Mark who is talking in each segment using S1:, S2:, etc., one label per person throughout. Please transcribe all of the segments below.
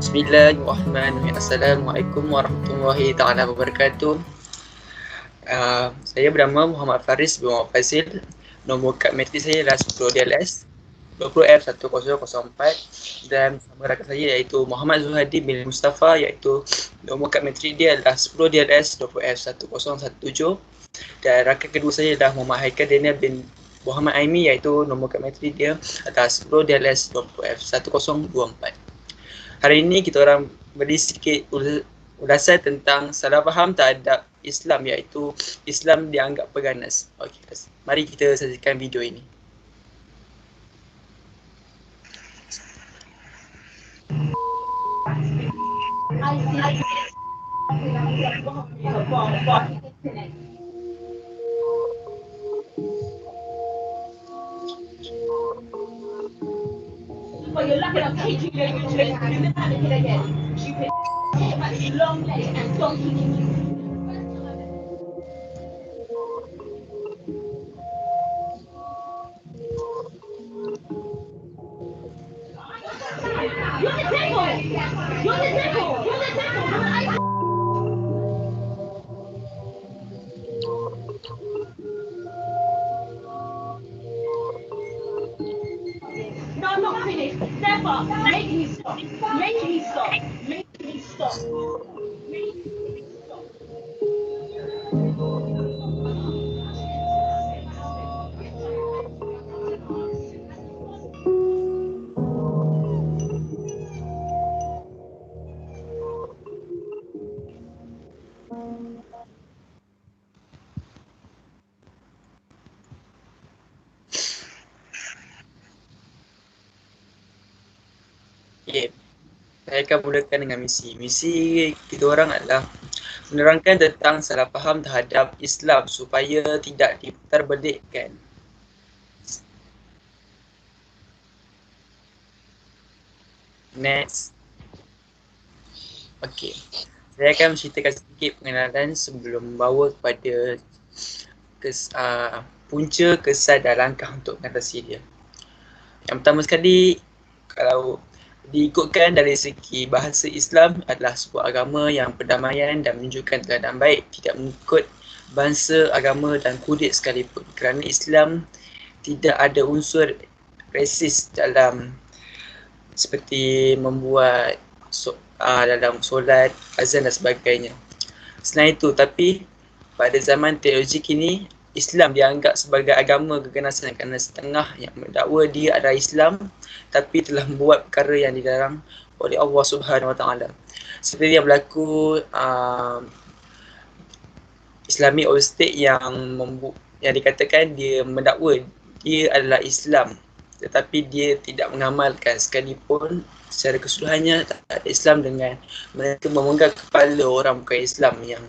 S1: Bismillahirrahmanirrahim. Assalamualaikum warahmatullahi taala wabarakatuh. Saya bernama Muhammad Faris bin Muhammad Fazil. Nombor kad matrik saya adalah 10 DLS 20F1004 dan bersama rakan saya iaitu Muhammad Zuhadi bin Mustafa, iaitu nombor kad matrik dia adalah 10 DLS 20F1017 dan rakan kedua saya adalah Muhammad Haikal Daniel bin Muhammad Aimi, iaitu nombor kad matrik dia adalah 10 DLS 20F1024. Hari ini kita orang beri sedikit ulasan tentang salah faham terhadap Islam, iaitu Islam dianggap perganas. Okey, mari kita saksikan video ini.
S2: But you're lucky I'm taking you into it. You never had a kid again. Stupid. Long legs and donkey knees. You're the devil! You're the devil! You're the devil! No, I'm not finished. Never. Make me stop. Make me stop. Make me stop. Make me stop.
S1: Okay. Saya akan mulakan dengan misi. Misi kita orang adalah menerangkan tentang salah faham terhadap Islam supaya tidak diputarbelikkan. Next. Okey. Saya akan menceritakan sedikit pengenalan sebelum membawa kepada punca kesan dan langkah untuk mengatasi dia. Yang pertama sekali, kalau diikutkan dari segi bahasa, Islam adalah sebuah agama yang perdamaian dan menunjukkan teladan baik, tidak mengikut bangsa, agama dan kulit sekalipun. Kerana Islam tidak ada unsur rasis dalam seperti membuat dalam solat, azan dan sebagainya. Selain itu, tapi pada zaman teknologi kini, Islam dianggap sebagai agama keganasan kerana setengah yang mendakwa dia adalah Islam tapi telah membuat perkara yang dilarang oleh Allah Subhanahu Wa Taala. Seperti yang berlaku Islamic State yang dikatakan dia mendakwa dia adalah Islam tetapi dia tidak mengamalkan sekalipun secara keseluruhannya Islam dengan mereka memegang kepala orang bukan Islam yang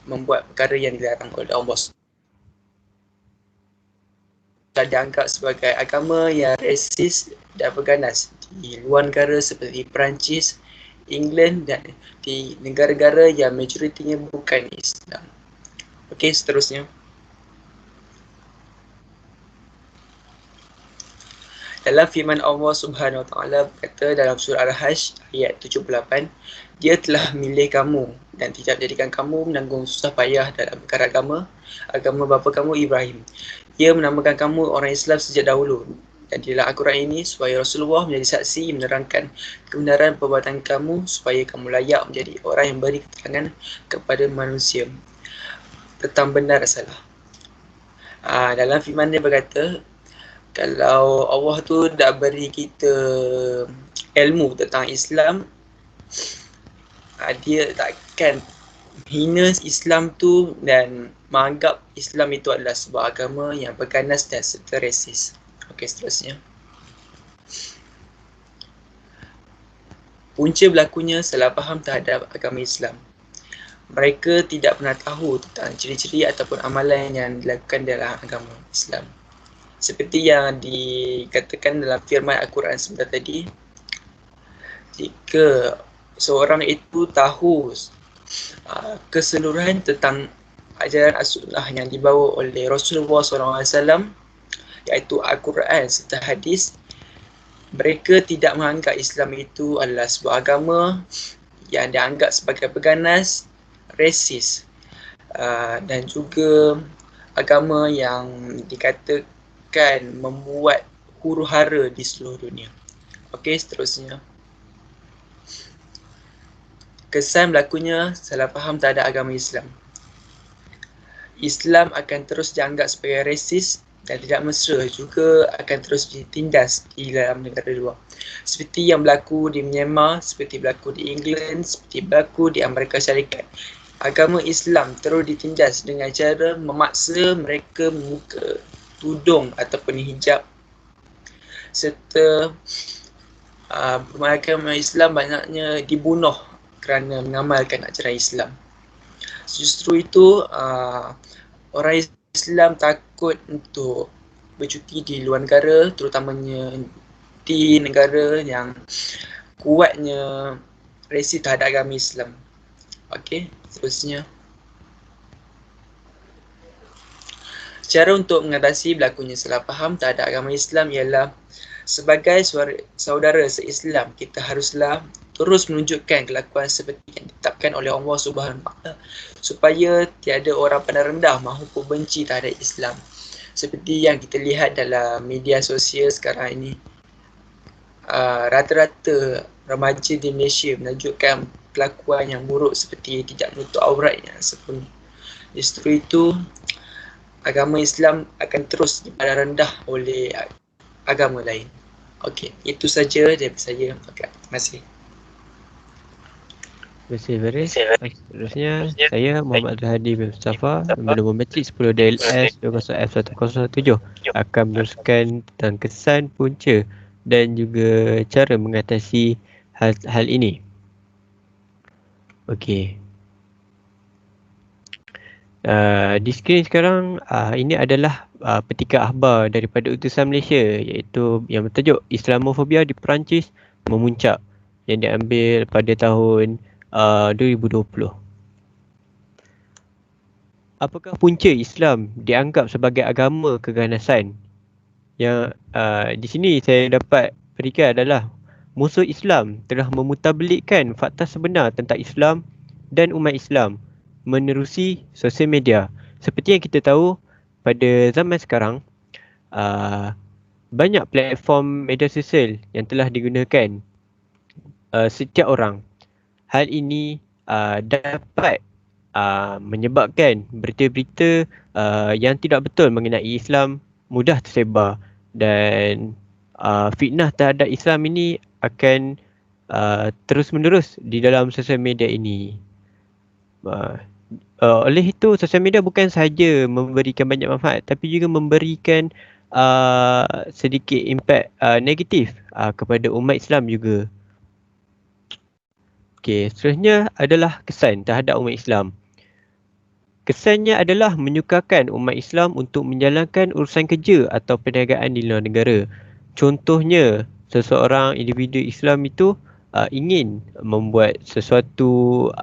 S1: membuat perkara yang dilarang oleh Allah. Dianggap sebagai agama yang rasis dan berganas di luar negara seperti Perancis, England dan di negara-negara yang majoritinya bukan Islam. Okey, seterusnya. Dalam firman Allah Subhanahu Wa Taala berkata dalam surah Al-Hajj ayat 78, Dia telah memilih kamu dan tidak menjadikan kamu menanggung susah payah dalam perkara agama bapa kamu Ibrahim. Ia menamakan kamu orang Islam sejak dahulu dan di dalam Al-Quran ini supaya Rasulullah menjadi saksi menerangkan kebenaran perbuatan kamu supaya kamu layak menjadi orang yang beri keterangan kepada manusia tentang benar dan salah. Dalam firman dia berkata, kalau Allah tu dah beri kita ilmu tentang Islam, dia takkan hina Islam tu dan menganggap Islam itu adalah sebuah agama yang berganas dan serta rasis. Okey, seterusnya. Punca berlakunya salah faham terhadap agama Islam. Mereka tidak pernah tahu tentang ciri-ciri ataupun amalan yang dilakukan dalam agama Islam. Seperti yang dikatakan dalam firman Al-Quran sebentar tadi, jika seorang itu tahu keseluruhan tentang ajaran as-sunnah yang dibawa oleh Rasulullah SAW, iaitu Al-Quran serta hadis, Mereka tidak menganggap Islam itu adalah sebuah agama yang dianggap sebagai berganas, resis, dan juga agama yang dikatakan membuat huru-hara di seluruh dunia. Okey, seterusnya. Kesan berlakunya salah faham terhadap agama Islam. Islam akan terus dianggap sebagai resis dan tidak mesra, juga akan terus ditindas di dalam negara luar. Seperti yang berlaku di Myanmar, seperti berlaku di England, seperti berlaku di Amerika Syarikat. Agama Islam terus ditindas dengan cara memaksa mereka membuka tudung ataupun hijab, serta agama Islam banyaknya dibunuh kerana mengamalkan ajaran Islam. Justru itu orang Islam takut untuk bercuti di luar negara, terutamanya di negara yang kuatnya resis terhadap agama Islam. Okey, seterusnya. Cara untuk mengatasi berlakunya salah faham terhadap agama Islam ialah sebagai saudara se-Islam, kita haruslah terus menunjukkan kelakuan seperti yang ditetapkan oleh Allah Subhanahu Wa Taala supaya tiada orang pandang rendah maupun benci terhadap Islam. Seperti yang kita lihat dalam media sosial sekarang ini, rata-rata remaja di Malaysia menunjukkan kelakuan yang buruk seperti tidak menutup auratnya sepenuhnya. Justru itu, agama Islam akan terus dipandang rendah oleh agama lain. Okey, itu saja dari saya. Okay, terima kasih.
S3: Terima kasih Faris. Seterusnya saya Muhammad Al-Hadi bin Mustafa, nombor batch 10 DLS 20F1017 akan meneruskan tentang kesan, punca dan juga cara mengatasi hal ini. Okey. Di skrin sekarang ini adalah petikan akhbar daripada Utusan Malaysia, iaitu yang bertajuk Islamofobia di Perancis memuncak, yang diambil pada tahun 2020. Apakah punca Islam dianggap sebagai agama keganasan? Yang di sini saya dapat berikan adalah musuh Islam telah memutabelikkan fakta sebenar tentang Islam dan umat Islam menerusi sosial media. Seperti yang kita tahu, pada zaman sekarang banyak platform media sosial yang telah digunakan setiap orang. Hal ini dapat menyebabkan berita-berita yang tidak betul mengenai Islam mudah tersebar, dan fitnah terhadap Islam ini akan terus-menerus di dalam sosial media ini. Oleh itu, sosial media bukan sahaja memberikan banyak manfaat, tapi juga memberikan sedikit impak negatif kepada umat Islam juga. Okey, seterusnya adalah kesan terhadap umat Islam. Kesannya adalah menyukarkan umat Islam untuk menjalankan urusan kerja atau perniagaan di luar negara. Contohnya, seseorang individu Islam itu ingin membuat sesuatu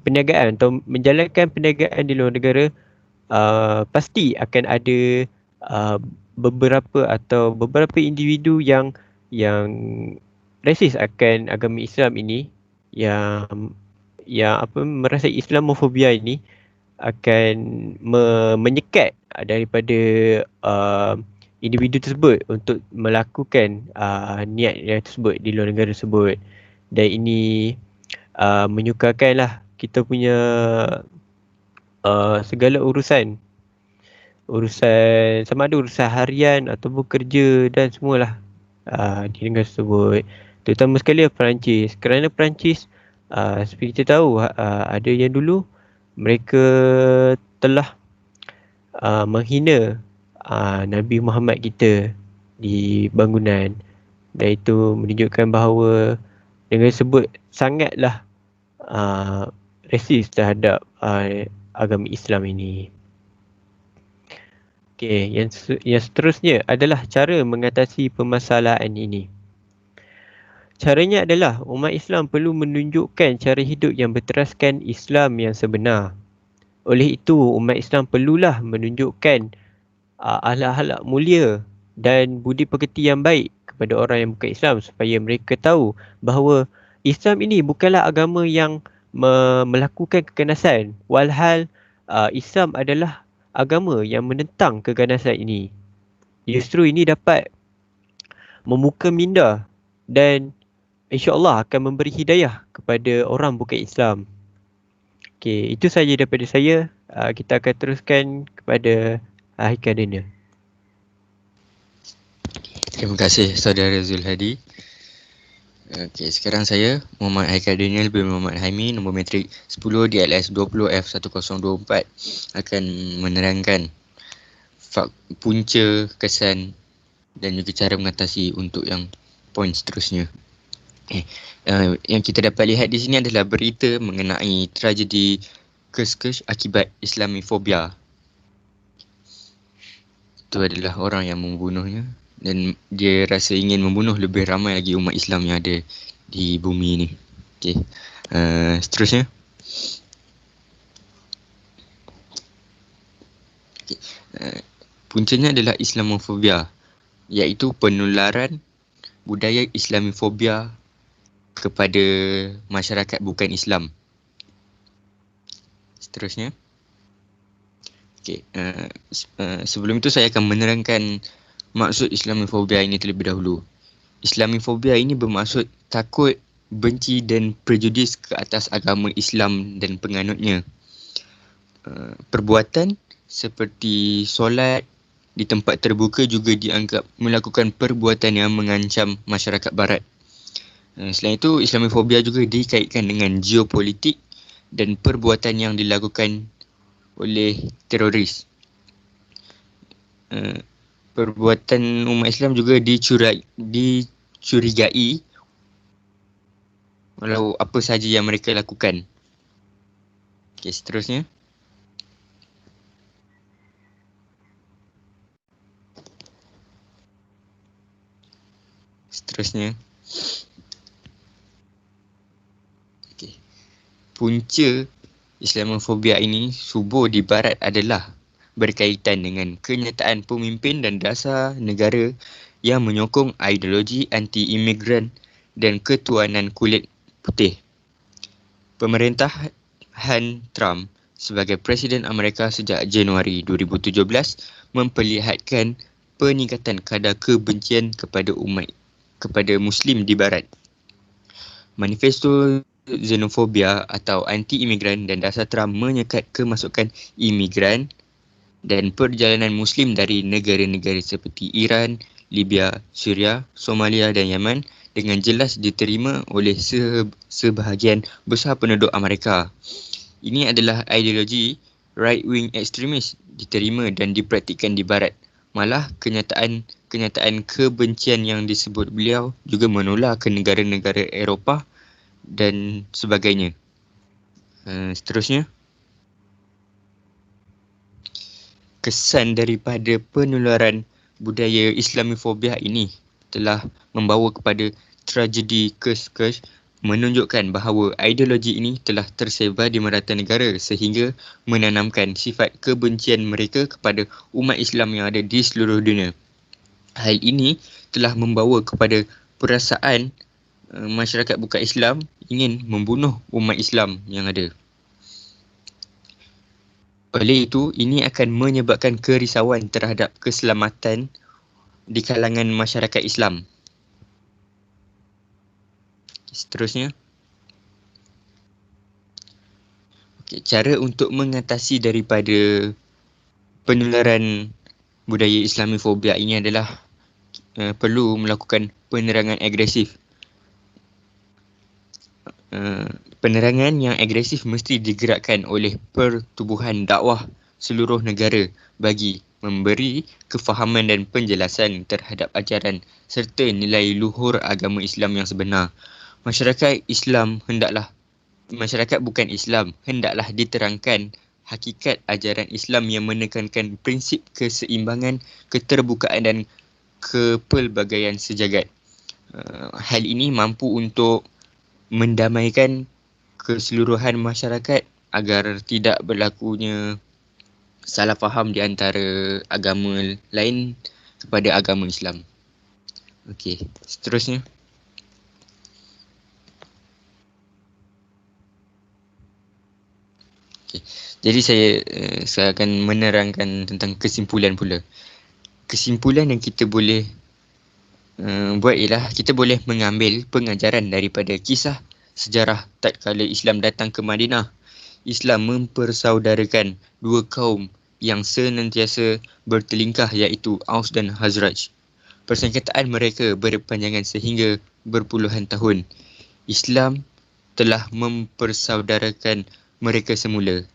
S3: perniagaan atau menjalankan perniagaan di luar negara, pasti akan ada beberapa individu yang resis akan agama Islam ini, yang merasa Islamofobia ini akan menyekat daripada individu tersebut untuk melakukan niat tersebut di luar negara tersebut. Dan ini menyukarkanlah kita punya segala urusan sama ada urusan harian ataupun kerja dan semualah di negara tersebut. Terutama sekali Perancis, kerana Perancis seperti kita tahu ada yang dulu mereka telah menghina Nabi Muhammad kita di bangunan, dan itu menunjukkan bahawa negara tersebut sangatlah resis terhadap agama Islam ini. Okey, yang seterusnya adalah cara mengatasi permasalahan ini. Caranya adalah umat Islam perlu menunjukkan cara hidup yang berteraskan Islam yang sebenar. Oleh itu, umat Islam perlulah menunjukkan akhlak-akhlak mulia dan budi pekerti yang baik kepada orang yang bukan Islam supaya mereka tahu bahawa Islam ini bukanlah agama yang melakukan keganasan, walhal Islam adalah agama yang menentang keganasan ini. Justru ini dapat membuka minda dan insya-Allah akan memberi hidayah kepada orang bukan Islam. Okey, itu saja daripada saya. Kita akan teruskan kepada Haikal Daniel.
S4: Terima kasih saudara Zulhadi. Okey, sekarang saya Muhammad Haikal Daniel bin Muhammad Haimi, nombor matrik 10 DLS 20F1024 akan menerangkan punca, kesan dan juga cara mengatasi untuk yang poin seterusnya. Yang kita dapat lihat di sini adalah berita mengenai tragedi Kesh akibat Islamofobia. Itu adalah orang yang membunuhnya dan dia rasa ingin membunuh lebih ramai lagi umat Islam yang ada di bumi ini. Okey. Seterusnya. Okay. Puncanya adalah Islamofobia, iaitu penularan budaya Islamofobia kepada masyarakat bukan Islam. Seterusnya. Okay. Sebelum itu saya akan menerangkan maksud Islamofobia ini terlebih dahulu. Islamofobia ini bermaksud takut, benci dan prejudis ke atas agama Islam dan penganutnya. Perbuatan seperti solat di tempat terbuka juga dianggap melakukan perbuatan yang mengancam masyarakat barat. Selain itu, Islamofobia juga dikaitkan dengan geopolitik dan perbuatan yang dilakukan oleh teroris. Perbuatan umat Islam juga dicurigai walau apa sahaja yang mereka lakukan. Okey, seterusnya. Okay. Punca Islamofobia ini subur di barat adalah berkaitan dengan kenyataan pemimpin dan dasar negara yang menyokong ideologi anti-imigran dan ketuanan kulit putih. Pemerintahan Trump sebagai Presiden Amerika sejak Januari 2017 memperlihatkan peningkatan kadar kebencian kepada Muslim di barat. Manifesto Xenofobia atau anti-imigran dan dasar Trump menyekat kemasukan imigran dan perjalanan Muslim dari negara-negara seperti Iran, Libya, Syria, Somalia dan Yaman dengan jelas diterima oleh sebahagian besar penduduk Amerika. Ini adalah ideologi right-wing ekstremis diterima dan dipraktikkan di barat. Malah kenyataan kebencian yang disebut beliau juga menular ke negara-negara Eropah dan sebagainya. Seterusnya. Kesan daripada penularan budaya Islamofobia ini telah membawa kepada tragedi Kesh menunjukkan bahawa ideologi ini telah tersebar di merata negara sehingga menanamkan sifat kebencian mereka kepada umat Islam yang ada di seluruh dunia. Hal ini telah membawa kepada perasaan masyarakat bukan Islam ingin membunuh umat Islam yang ada. Oleh itu, ini akan menyebabkan kerisauan terhadap keselamatan di kalangan masyarakat Islam. Seterusnya. Okay, cara untuk mengatasi daripada penularan budaya Islamofobia ini adalah perlu melakukan penerangan agresif. Penerangan yang agresif mesti digerakkan oleh pertubuhan dakwah seluruh negara bagi memberi kefahaman dan penjelasan terhadap ajaran serta nilai luhur agama Islam yang sebenar. Masyarakat bukan Islam hendaklah diterangkan hakikat ajaran Islam yang menekankan prinsip keseimbangan, keterbukaan dan kepelbagaian sejagat. Hal ini mampu untuk mendamaikan keseluruhan masyarakat agar tidak berlakunya salah faham di antara agama lain kepada agama Islam. Okey, seterusnya. Jadi saya akan menerangkan tentang kesimpulan pula. Kesimpulan yang kita boleh buat ialah kita boleh mengambil pengajaran daripada kisah sejarah tatkala Islam datang ke Madinah. Islam mempersaudarakan dua kaum yang senantiasa bertelingkah, iaitu Aus dan Khazraj. Persengketaan mereka berpanjangan sehingga berpuluhan tahun. Islam telah mempersaudarakan mereka semula.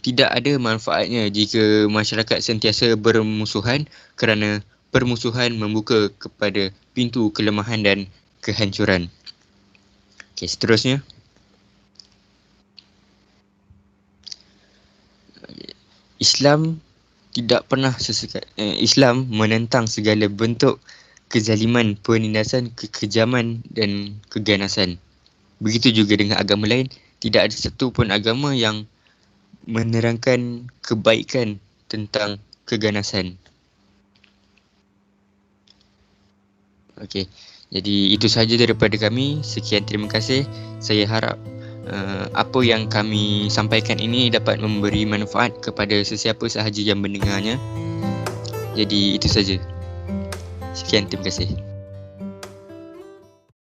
S4: Tidak ada manfaatnya jika masyarakat sentiasa bermusuhan kerana permusuhan membuka kepada pintu kelemahan dan kehancuran. Okey, seterusnya. Islam menentang segala bentuk kezaliman, penindasan, kekejaman dan keganasan. Begitu juga dengan agama lain, tidak ada satu pun agama yang menerangkan kebaikan tentang keganasan. Okey, jadi itu sahaja daripada kami. Sekian, terima kasih. Saya harap apa yang kami sampaikan ini dapat memberi manfaat kepada sesiapa sahaja yang mendengarnya. Jadi itu saja. Sekian, terima kasih.